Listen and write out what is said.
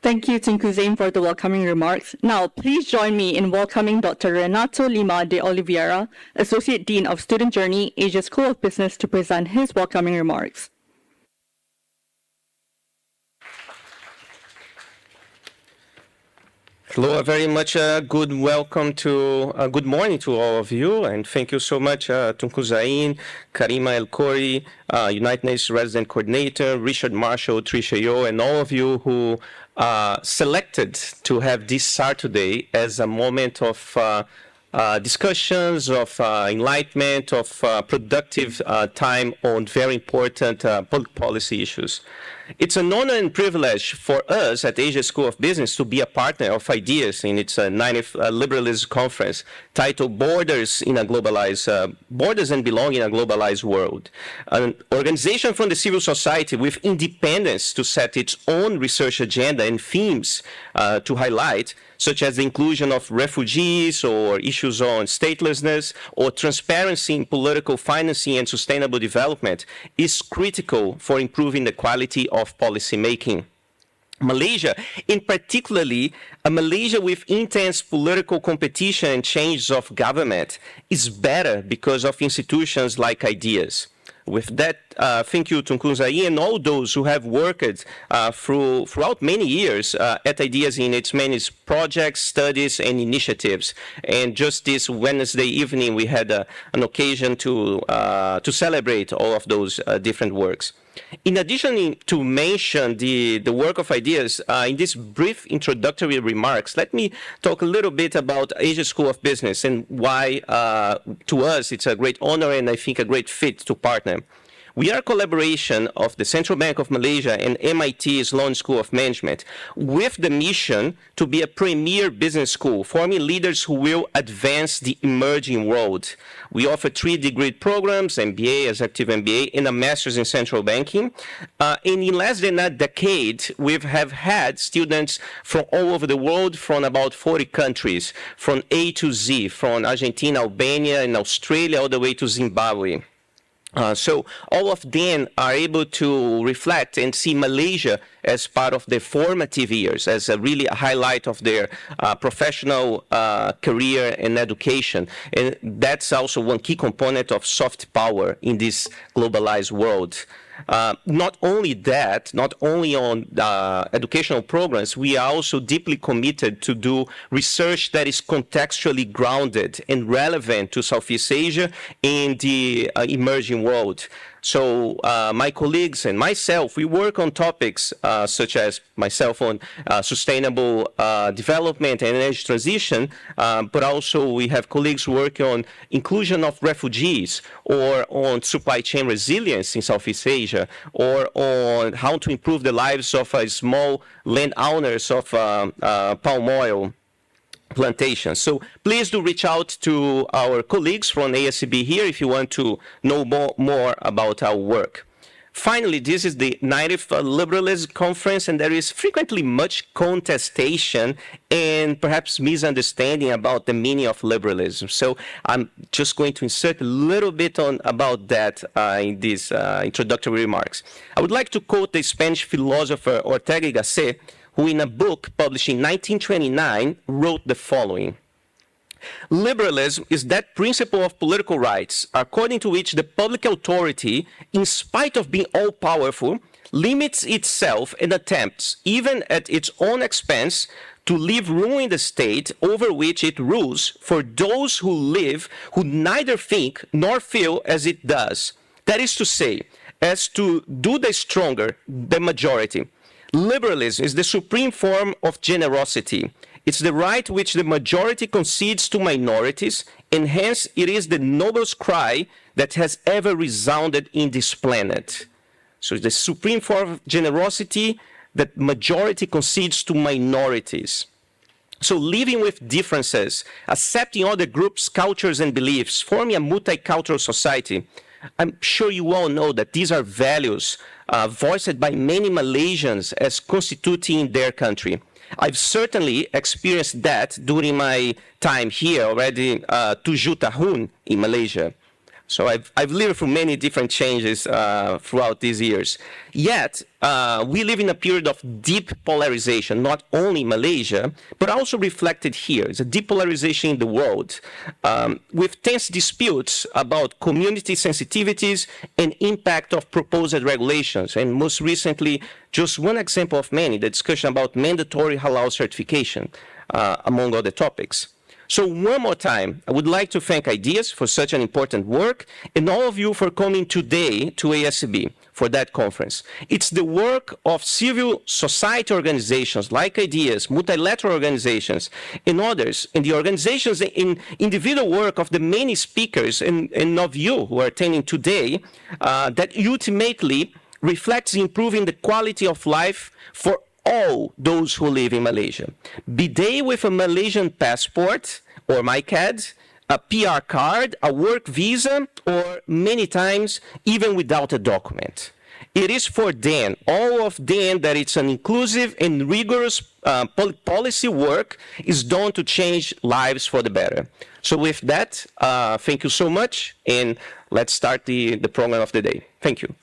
Thank you, Tunku Zain, for the welcoming remarks. Now, please join me in welcoming Dr. Renato Lima de Oliveira, Associate Dean of Student Journey, Asia School of Business, to present his welcoming remarks. Hello, very much good morning to all of you, and thank you so much, Tunku Zain, Karima El Khoury, United Nations Resident Coordinator, Richard Marshall, Tricia Yo, and all of you who selected to have this Saturday as a moment of discussions, of enlightenment, of productive time on very important public policy issues. It's an honor and privilege for us at Asia School of Business to be a partner of ideas in its 9th Liberalism Conference titled Borders and Belong in a Globalized World. An organization from the civil society with independence to set its own research agenda and themes to highlight, such as the inclusion of refugees or issues on statelessness or transparency in political financing and sustainable development, is critical for improving the quality of policy making. Malaysia, in particularly a Malaysia with intense political competition and changes of government, is better because of institutions like ideas. With that, thank you, Tunku Zain, and all those who have worked throughout many years at IDEAS in its many projects, studies, and initiatives. And just this Wednesday evening, we had an occasion to celebrate all of those different works. In addition to mention the work of IDEAS, in this brief introductory remarks, let me talk a little bit about Asia School of Business and why, to us, it's a great honor and I think a great fit to partner. We are a collaboration of the Central Bank of Malaysia and MIT Sloan School of Management with the mission to be a premier business school, forming leaders who will advance the emerging world. We offer 3-degree programs, MBA, Executive MBA, and a Master's in Central Banking. And in less than a decade, we have had students from all over the world, from about 40 countries, from A to Z, from Argentina, Albania, and Australia, all the way to Zimbabwe. So all of them are able to reflect and see Malaysia as part of their formative years, as a really highlight of their professional career and education. And that's also one key component of soft power in this globalized world. Not only that, not only on educational programs, we are also deeply committed to do research that is contextually grounded and relevant to Southeast Asia and the emerging world. So my colleagues and myself, we work on topics such as myself on sustainable development and energy transition, but also we have colleagues working on inclusion of refugees or on supply chain resilience in Southeast Asia or on how to improve the lives of small landowners of palm oil plantations. So please do reach out to our colleagues from ASCB here if you want to know more about our work. Finally, this is the 9th Liberalism Conference, and there is frequently much contestation and perhaps misunderstanding about the meaning of liberalism. So I'm just going to insert a little bit about that in these introductory remarks. I would like to quote the Spanish philosopher Ortega y Gasset, who in a book published in 1929 wrote the following: liberalism is that principle of political rights according to which the public authority, in spite of being all-powerful, limits itself and attempts, even at its own expense, to leave room in the state over which it rules for those who live who neither think nor feel as it does. That is to say, as to do the stronger, the majority. Liberalism is the supreme form of generosity. It's the right which the majority concedes to minorities, and hence it is the noblest cry that has ever resounded in this planet. So it's the supreme form of generosity that majority concedes to minorities. So living with differences, accepting other groups, cultures, and beliefs, forming a multicultural society. I'm sure you all know that these are values voiced by many Malaysians as constituting their country. I've certainly experienced that during my time here already 7 tahun in Malaysia. So I've lived through many different changes throughout these years. Yet, we live in a period of deep polarization, not only in Malaysia, but also reflected here. It's a deep polarization in the world, with tense disputes about community sensitivities and impact of proposed regulations. And most recently, just one example of many, the discussion about mandatory halal certification, among other topics. So one more time, I would like to thank Ideas for such an important work, and all of you for coming today to ASB for that conference. It's the work of civil society organizations like Ideas, multilateral organizations, and others, and the organizations in individual work of the many speakers and of you who are attending today, that ultimately reflects improving the quality of life for all those who live in Malaysia. Be they with a Malaysian passport or MyCAD, a PR card, a work visa, or many times even without a document. It is for them, all of them, that it's an inclusive and rigorous policy work is done to change lives for the better. So with that, thank you so much, and let's start the program of the day. Thank you.